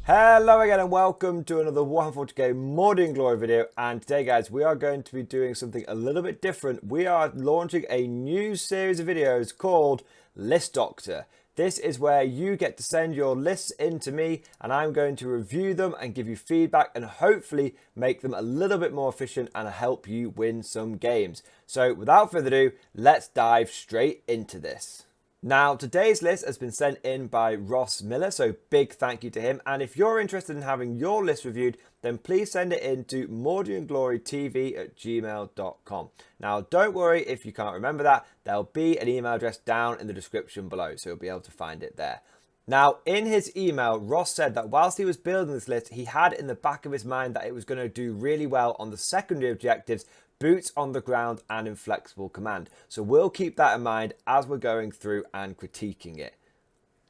Hello again and welcome to another Warhammer 40k Mordian Glory video, and today guys we are going to be doing something a little bit different. We are launching a new series of videos called List Doctor. This is where you get to send your lists in to me and I'm going to review them and give you feedback and hopefully make them a little bit more efficient and help you win some games. So without further ado, let's dive straight into this. Now, today's list has been sent in by Ross Miller, so big thank you to him. And if you're interested in having your list reviewed, then please send it in to mordianglorytv@gmail.com. Now, don't worry if you can't remember that. There'll be an email address down in the description below, so you'll be able to find it there. Now, in his email, Ross said that whilst he was building this list, he had in the back of his mind that it was going to do really well on the secondary objectives, boots on the ground and inflexible command. So we'll keep that in mind as we're going through and critiquing it.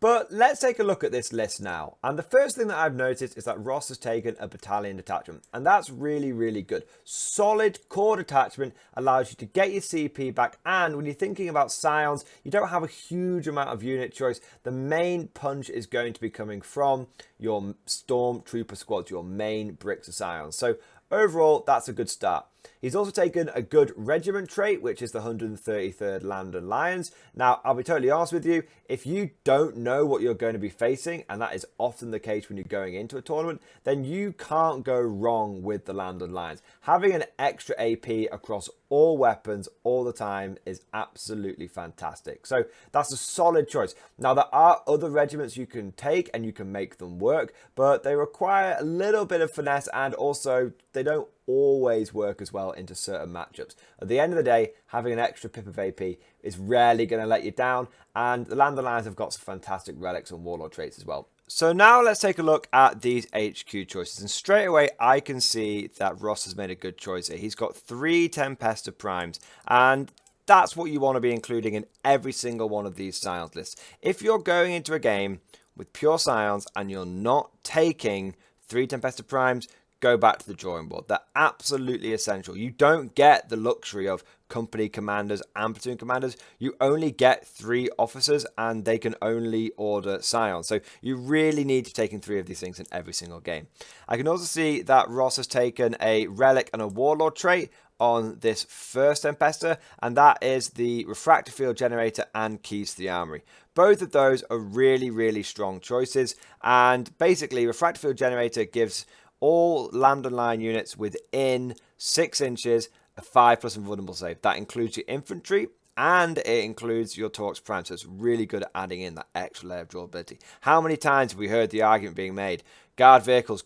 But let's take a look at this list now. And the first thing that I've noticed is that Ross has taken a battalion detachment. And that's really good. Solid core detachment allows you to get your CP back. And when you're thinking about Scions, you don't have a huge amount of unit choice. The main punch is going to be coming from your Stormtrooper squads, your main bricks of Scions. So overall, that's a good start. He's also taken a good regiment trait, which is the 133rd London Lions. Now, I'll be totally honest with you, if you don't know what you're going to be facing, and that is often the case when you're going into a tournament, then you can't go wrong with the London Lions. Having an extra AP across all weapons all the time is absolutely fantastic. So that's a solid choice. Now, there are other regiments you can take and you can make them work, but they require a little bit of finesse and also they don't always work as well into certain matchups. At the end of the day, having an extra pip of AP is rarely going to let you down, and the London Lions have got some fantastic relics and warlord traits as well. So now let's take a look at these HQ choices, and straight away I can see that Ross has made a good choice here. He's got 3 Tempestus primes, and that's what you want to be including in every single one of these Scions lists. If you're going into a game with pure Scions and you're not taking 3 Tempestus primes, go back to the drawing board. They're absolutely essential. You don't get the luxury of company commanders and platoon commanders. You only get 3 officers and they can only order Scions. So you really need to take in 3 of these things in every single game. I can also see that Ross has taken a relic and a warlord trait on this first Tempestus, and that is the refractor field generator and keys to the armory. Both of those are really strong choices, and basically refractor field generator gives all London Line units within 6 inches a 5+ invulnerable save. That includes your infantry and it includes your Torx Prime, so it's really good at adding in that extra layer of durability. How many times have we heard the argument being made, guard vehicles,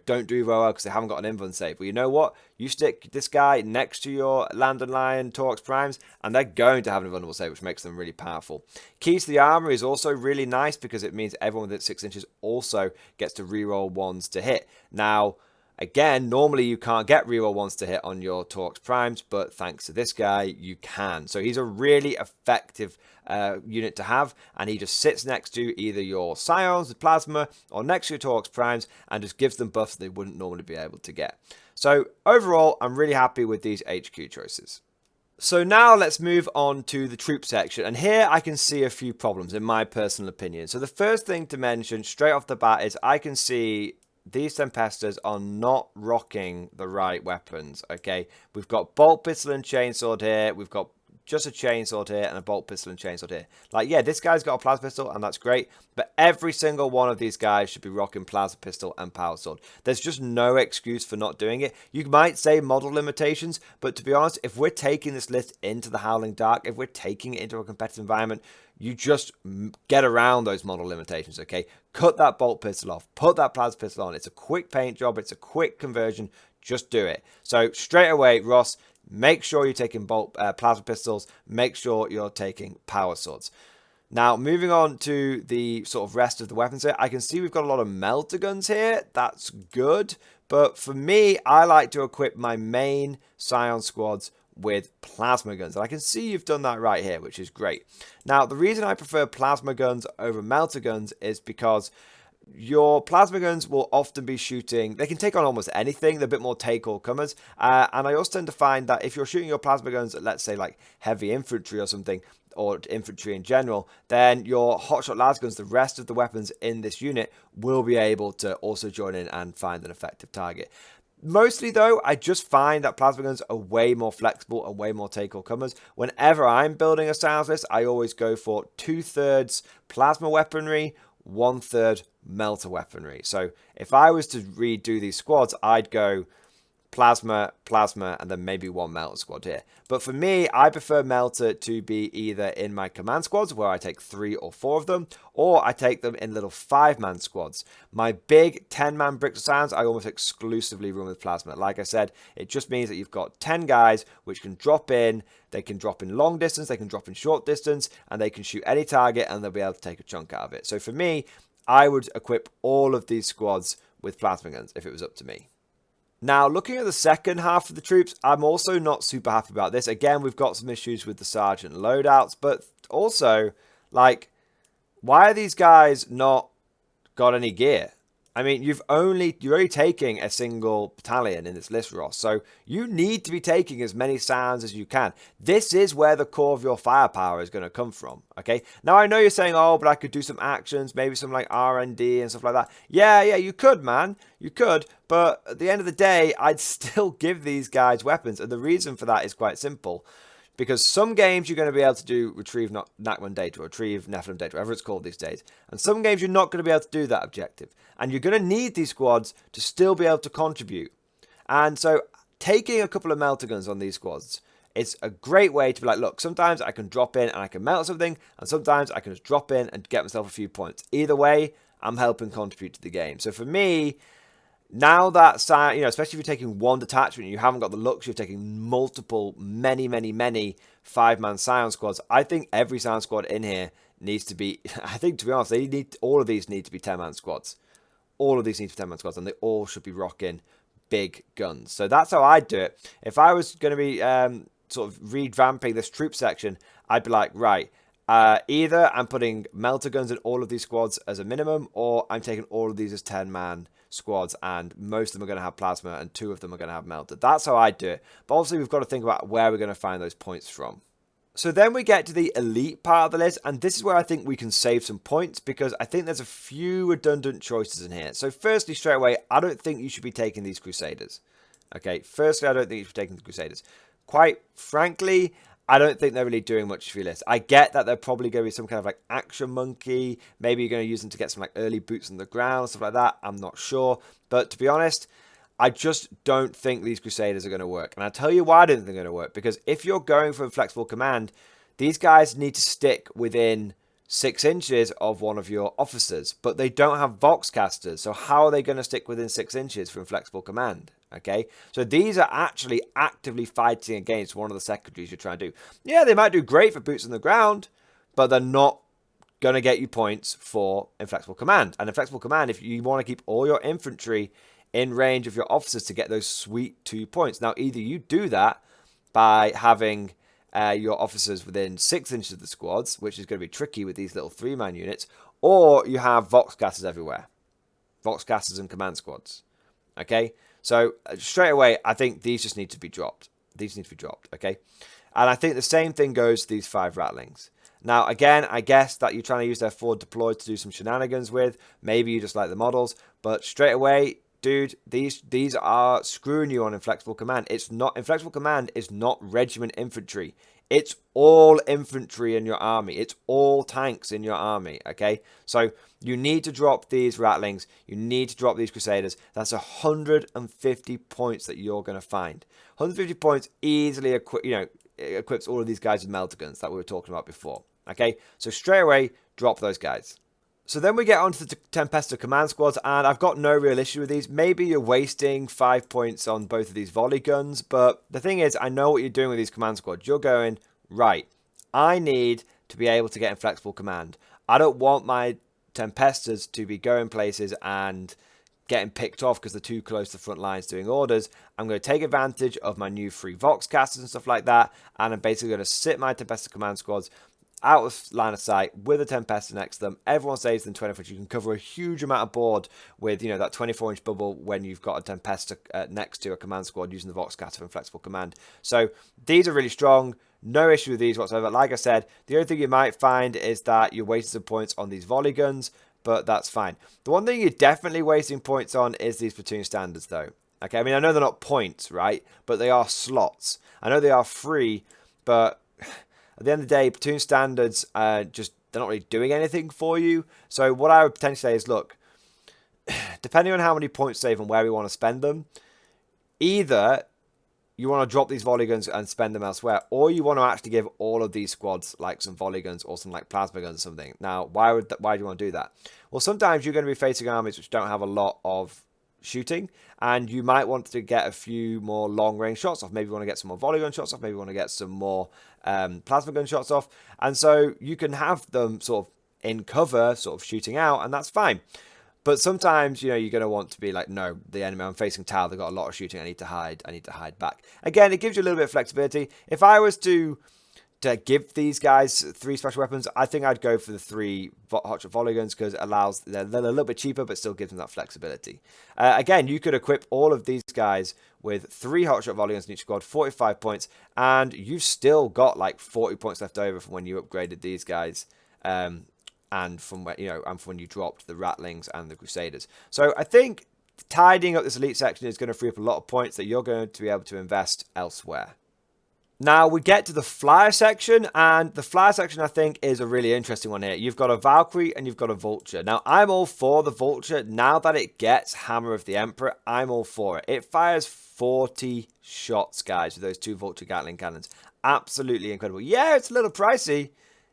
don't do very well because they haven't got an invuln save? Well, you know what? You stick this guy next to your London Lion Torx Primes and they're going to have an invulnerable save, which makes them really powerful. Keys to the armor is also really nice because it means everyone within 6 inches also gets to reroll 1s to hit. Now, again, normally you can't get reroll 1s to hit on your Torx Primes, but thanks to this guy, you can. So he's a really effective unit to have, and he just sits next to either your Scions with Plasma or next to your Torx Primes and just gives them buffs they wouldn't normally be able to get. So overall, I'm really happy with these HQ choices. So now let's move on to the troop section, and here I can see a few problems in my personal opinion. So the first thing to mention straight off the bat is I can see these Tempestus are not rocking the right weapons, okay? We've got bolt pistol and chainsword here. We've got just a chainsword here and a bolt pistol and chainsword here. Like, yeah, this guy's got a plasma pistol and that's great, but every single one of these guys should be rocking plasma pistol and power sword. There's just no excuse for not doing it. You might say model limitations, but to be honest, if we're taking this list into the Howling Dark, if we're taking it into a competitive environment, you just get around those model limitations, okay? Cut that bolt pistol off, put that plasma pistol on. It's a quick paint job, it's a quick conversion, just do it. So straight away, Ross, make sure you're taking plasma pistols, make sure you're taking power swords. Now, moving on to the sort of rest of the weapons here, I can see we've got a lot of melter guns here. That's good, but for me, I like to equip my main Scion squads with plasma guns, and I can see you've done that right here, which is great. Now, the reason I prefer plasma guns over melter guns is because your plasma guns will often be shooting, they can take on almost anything, they're a bit more take all comers, and I also tend to find that if you're shooting your plasma guns at, let's say, like heavy infantry or something, or infantry in general, then your hotshot lasguns, the rest of the weapons in this unit, will be able to also join in and find an effective target. Mostly, though, I just find that plasma guns are way more flexible and way more take-all-comers. Whenever I'm building a Scions list, I always go for 2/3 plasma weaponry, 1/3 melter weaponry. So if I was to redo these squads, I'd go plasma, plasma, and then maybe one melter squad here. But for me, I prefer melter to be either in my command squads, where I take 3 or 4 of them, or I take them in little 5-man squads. My big 10-man bricks of Scions, I almost exclusively run with plasma. Like I said, it just means that you've got 10 guys which can drop in. They can drop in long distance, they can drop in short distance, and they can shoot any target, and they'll be able to take a chunk out of it. So for me, I would equip all of these squads with plasma guns if it was up to me. Now, looking at the second half of the troops, I'm also not super happy about this. Again, we've got some issues with the sergeant loadouts, but also, like, why are these guys not got any gear? I mean, you're only taking a single battalion in this list, Ross, so you need to be taking as many Scions as you can. This is where the core of your firepower is going to come from, okay? Now, I know you're saying, oh, but I could do some actions, maybe some, like, R&D and stuff like that. Yeah, you could, man. You could, but at the end of the day, I'd still give these guys weapons, and the reason for that is quite simple. Because some games you're going to be able to do retrieve Nachman data or retrieve Nephilim data, whatever it's called these days. And some games you're not going to be able to do that objective. And you're going to need these squads to still be able to contribute. And so taking a couple of melter guns on these squads, it's a great way to be like, look, sometimes I can drop in and I can melt something. And sometimes I can just drop in and get myself a few points. Either way, I'm helping contribute to the game. So for me, now that, especially if you're taking one detachment, you haven't got the luxury of taking multiple, many 5-man Scion squads. I think every Scion squad in here needs to be, I think, to be honest, all of these need to be 10-man squads. All of these need to be 10-man squads, and they all should be rocking big guns. So that's how I'd do it. If I was going to be sort of revamping this troop section, I'd be like, right, either I'm putting melter guns in all of these squads as a minimum, or I'm taking all of these as 10-man squads, and most of them are going to have plasma and 2 of them are going to have melter. That's how I do it. But obviously we've got to think about where we're going to find those points from. So then we get to the elite part of the list, and this is where I think we can save some points, because I think there's a few redundant choices in here. So firstly, straight away, I don't think you should be taking these Crusaders. Okay, firstly, I don't think you should be taking the Crusaders. Quite frankly, I don't think they're really doing much for your list. I get that they're probably going to be some kind of like action monkey. Maybe you're going to use them to get some like early boots on the ground, stuff like that. I'm not sure. But to be honest, I just don't think these Crusaders are going to work. And I'll tell you why I don't think they're going to work. Because if you're going for a flexible command, these guys need to stick within 6 inches of one of your officers. But they don't have Voxcasters. So how are they going to stick within 6 inches from flexible command? Okay, so these are actually actively fighting against one of the secondaries you're trying to do. Yeah, they might do great for boots on the ground, but they're not going to get you points for inflexible command. And inflexible command, if you want to keep all your infantry in range of your officers to get those sweet 2 points. Now, either you do that by having your officers within 6 inches of the squads, which is going to be tricky with these little 3-man units, or you have Voxcasters everywhere. Voxcasters and command squads. Okay? So, straight away, I think these just need to be dropped. These need to be dropped, okay? And I think the same thing goes to these 5 Ratlings. Now, again, I guess that you're trying to use their forward deployed to do some shenanigans with. Maybe you just like the models. But straight away, dude, these are screwing you on inflexible command. Inflexible command is not regiment infantry. It's all infantry in your army. It's all tanks in your army, okay? So you need to drop these Ratlings. You need to drop these Crusaders. That's 150 points that you're going to find. 150 points easily equips all of these guys with melter guns that we were talking about before, okay? So straight away, drop those guys. So then we get onto the Tempestus command squads, and I've got no real issue with these. Maybe you're wasting 5 points on both of these volley guns, but the thing is, I know what you're doing with these command squads. You're going, right, I need to be able to get inflexible command. I don't want my Tempestus to be going places and getting picked off because they're too close to the front lines doing orders. I'm going to take advantage of my new free Voxcasters and stuff like that, and I'm basically going to sit my Tempestus command squads out of line of sight with a Tempestus next to them. Everyone stays in 20 foot. You can cover a huge amount of board with, you know, that 24-inch bubble when you've got a Tempestus next to a command squad using the Vox Scatter and Flexible Command. So these are really strong. No issue with these whatsoever. Like I said, the only thing you might find is that you're wasting some points on these volley guns, but that's fine. The one thing you're definitely wasting points on is these platoon standards, though. Okay, I mean, I know they're not points, right? But they are slots. I know they are free, but at the end of the day, platoon standards, they're not really doing anything for you. So what I would potentially say is, look, depending on how many points save and where we want to spend them, either you want to drop these volley guns and spend them elsewhere, or you want to actually give all of these squads like some volley guns or some like plasma guns or something. Now, why do you want to do that? Well, sometimes you're going to be facing armies which don't have a lot of shooting, and you might want to get a few more long range shots off. Maybe you want to get some more volley gun shots off. Maybe you want to get some more plasma gun shots off, and so you can have them sort of in cover, sort of shooting out, and that's fine. But sometimes, you know, you're going to want to be like, no, the enemy, I'm facing tower, they've got a lot of shooting, I need to hide back. Again, it gives you a little bit of flexibility. If I was to give these guys 3 special weapons, I think I'd go for the 3 hotshot volley guns, because it allows, they're a little bit cheaper, but still gives them that flexibility. Again, you could equip all of these guys with 3 hotshot volley guns in each squad, 45 points, and you've still got like 40 points left over from when you upgraded these guys, and from when, and from when you dropped the Ratlings and the Crusaders. So I think tidying up this elite section is going to free up a lot of points that you're going to be able to invest elsewhere. Now we get to the flyer section, and the flyer section I think is a really interesting one here. You've got a Valkyrie and you've got a Vulture. Now I'm all for the Vulture. Now that it gets Hammer of the Emperor, I'm all for it. It fires 40 shots, guys, with those 2 Vulture Gatling cannons. Absolutely incredible. Yeah, it's a little pricey.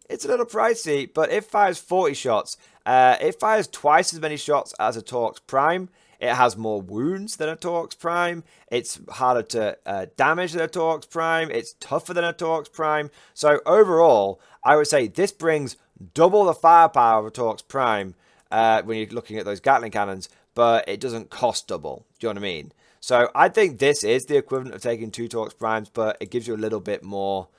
It's a little pricey, but it fires 40 shots. It fires twice as many shots as a Torx Prime. It has more wounds than a Torx Prime. It's harder to damage than a Torx Prime. It's tougher than a Torx Prime. So overall, I would say this brings double the firepower of a Torx Prime when you're looking at those Gatling cannons, but it doesn't cost double. Do you know what I mean? So I think this is the equivalent of taking 2 Torx Primes, but it gives you a little bit more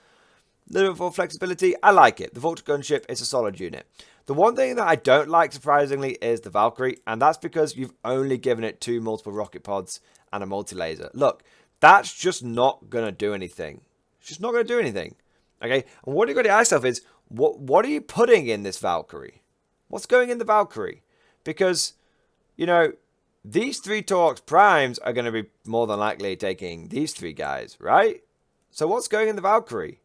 flexibility. I like it. The Vulture Gunship is a solid unit. The one thing that I don't like, surprisingly, is the Valkyrie, and that's because you've only given it 2 multiple rocket pods and a multi-laser. Look, that's just not going to do anything. It's just not going to do anything. Okay? And what you've got to ask yourself is, what are you putting in this Valkyrie? What's going in the Valkyrie? Because, you know, these 3 Torx Primes are going to be more than likely taking these 3 guys, right? So what's going in the Valkyrie?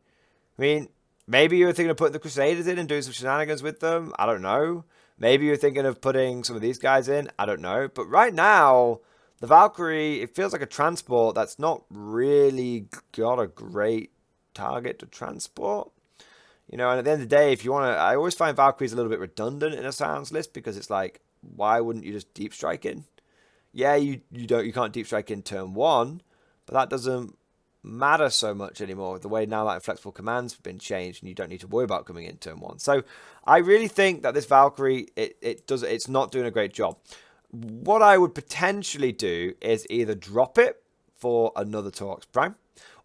I mean, maybe you were thinking of putting the Crusaders in and doing some shenanigans with them. I don't know. Maybe you're thinking of putting some of these guys in. I don't know. But right now, the Valkyrie, it feels like a transport that's not really got a great target to transport. You know, and at the end of the day, if you want to, I always find Valkyries a little bit redundant in a Scions list, because it's like, why wouldn't you just deep strike in? Yeah, you can't deep strike in turn 1, but that doesn't matter so much anymore. The way now that inflexible commands have been changed, and you don't need to worry about coming in turn 1. So I really think that this Valkyrie, it's not doing a great job. What I would potentially do is either drop it for another Torx Prime,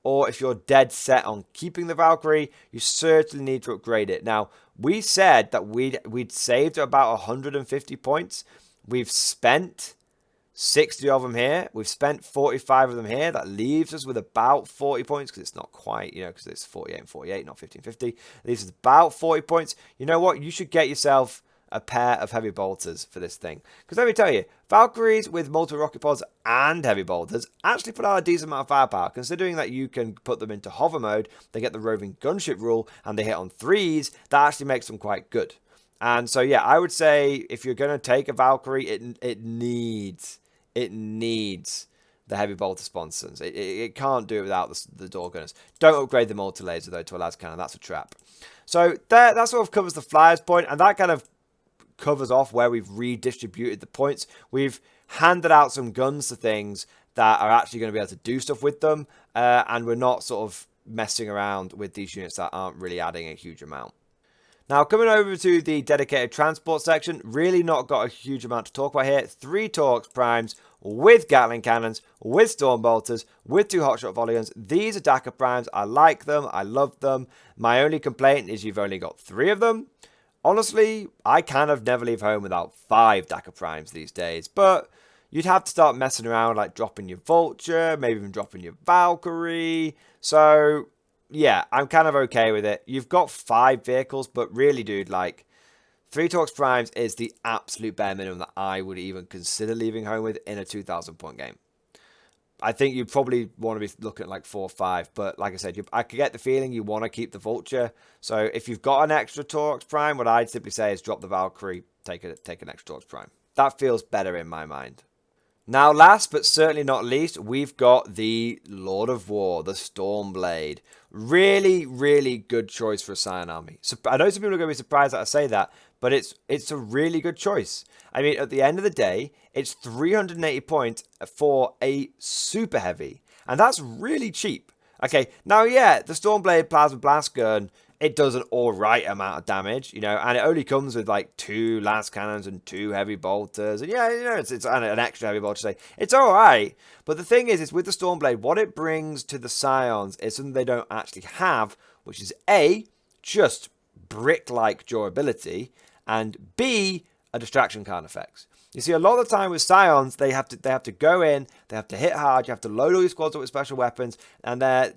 or if you're dead set on keeping the Valkyrie, you certainly need to upgrade it. Now, we said that we'd saved about 150 points. We've spent 60 of them here. We've spent 45 of them here. That leaves us with about 40 points, because it's not quite, you know, because it's 48 and 48, not 50 and 50. Leaves us about 40 points. You know what? You should get yourself a pair of heavy bolters for this thing. Because let me tell you, Valkyries with multiple rocket pods and heavy bolters actually put out a decent amount of firepower, considering that you can put them into hover mode, they get the roving gunship rule, and they hit on 3s. That actually makes them quite good. And so, yeah, I would say if you're going to take a Valkyrie, it needs the heavy bolter sponsons. It can't do it without the door gunners. Don't upgrade the multi-laser, though, to a las cannon. That's a trap. So that sort of covers the flyers point, and that kind of covers off where we've redistributed the points. We've handed out some guns to things that are actually going to be able to do stuff with them, and we're not sort of messing around with these units that aren't really adding a huge amount. Now, coming over to the dedicated transport section, really not got a huge amount to talk about here. 3 Torx Primes with Gatling cannons, with Storm Bolters, with 2 Hotshot Volleyguns. These are Dakka Primes. I like them. I love them. My only complaint is you've only got 3 of them. Honestly, I kind of never leave home without 5 Dakka Primes these days, but you'd have to start messing around, like dropping your Vulture, maybe even dropping your Valkyrie. So yeah, I'm kind of okay with it. You've got 5 vehicles, but really, dude, like 3 Torx Primes is the absolute bare minimum that I would even consider leaving home with in a 2,000 point game. I think you probably want to be looking at like 4 or 5, but like I said, I could get the feeling you want to keep the Vulture. So if you've got an extra Torx Prime, what I'd simply say is drop the Valkyrie, take an extra Torx Prime. That feels better in my mind. Now, last but certainly not least, we've got the Lord of War, the Stormblade. Really, really good choice for a Scion army. So I know some people are going to be surprised that I say that, but it's a really good choice. I mean, at the end of the day, it's 380 points for a super heavy, and that's really cheap. Okay, now, yeah, the Stormblade Plasma Blast Gun, it does an alright amount of damage, you know, and it only comes with like 2 lance cannons and 2 heavy bolters, and yeah, you know, it's an extra heavy bolter. Say it's alright, but the thing is with the Stormblade, what it brings to the Scions is something they don't actually have, which is A, just brick-like durability, and B, a distraction card effects. You see, a lot of the time with Scions, they have to go in, they have to hit hard, you have to load all your squads up with special weapons, and they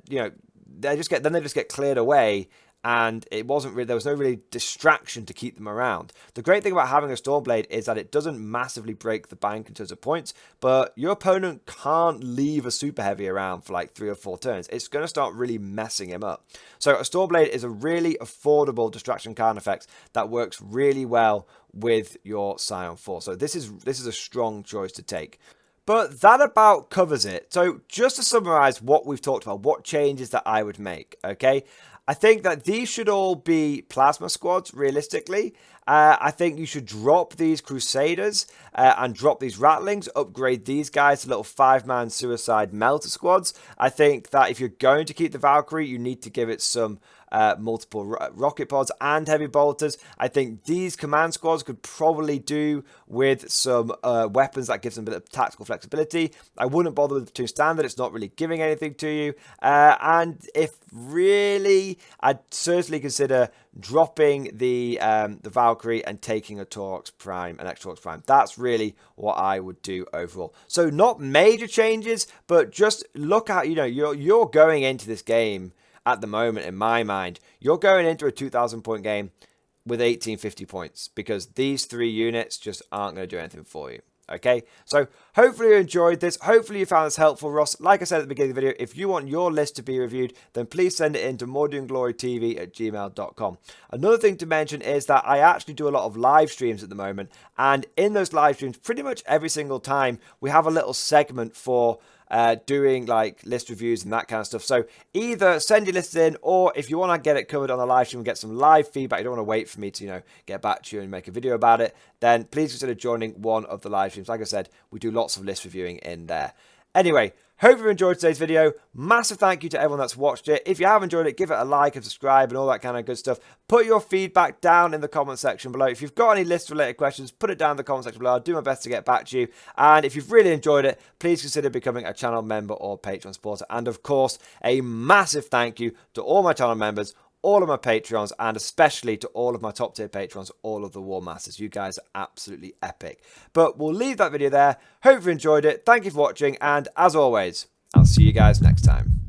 just get cleared away. And there was no really distraction to keep them around. The great thing about having a Stormblade is that it doesn't massively break the bank in terms of points, but your opponent can't leave a super heavy around for like 3 or 4 turns. It's going to start really messing him up. So a Stormblade is a really affordable distraction card effect that works really well with your Scion 4. So this is a strong choice to take. But that about covers it. So just to summarize what we've talked about, what changes that I would make, okay? I think that these should all be plasma squads, realistically. I think you should drop these Crusaders and drop these Ratlings, upgrade these guys to little 5-man suicide melter squads. I think that if you're going to keep the Valkyrie, you need to give it some multiple rocket pods and heavy bolters. I think these command squads could probably do with some weapons that gives them a bit of tactical flexibility. I wouldn't bother with the 2 standard. It's not really giving anything to you. And if really, I'd certainly consider dropping the Valkyrie and taking a Torx Prime, an extra Torx Prime. That's really what I would do overall. So not major changes, but just look at, you know, you're going into this game at the moment, in my mind, you're going into a 2,000 point game with 1850 points because these 3 units just aren't going to do anything for you. Okay, so hopefully you enjoyed this. Hopefully you found this helpful, Ross. Like I said at the beginning of the video, if you want your list to be reviewed, then please send it in to mordianglorytv@gmail.com. Another thing to mention is that I actually do a lot of live streams at the moment, and in those live streams, pretty much every single time, we have a little segment for doing like list reviews and that kind of stuff. So either send your lists in, or if you want to get it covered on the live stream and get some live feedback, you don't want to wait for me to, you know, get back to you and make a video about it, then please consider joining one of the live streams. Like I said, we do lots of list reviewing in there. Anyway, hope you enjoyed today's video. Massive thank you to everyone that's watched it. If you have enjoyed it, give it a like and subscribe and all that kind of good stuff. Put your feedback down in the comment section below. If you've got any list related questions, put it down in the comment section below. I'll do my best to get back to you. And if you've really enjoyed it, please consider becoming a channel member or Patreon supporter. And of course, a massive thank you to all my channel members, all of my Patreons, and especially to all of my top tier Patrons, all of the War Masters. You guys are absolutely epic. But we'll leave that video there. Hope you enjoyed it. Thank you for watching, and as always, I'll see you guys next time.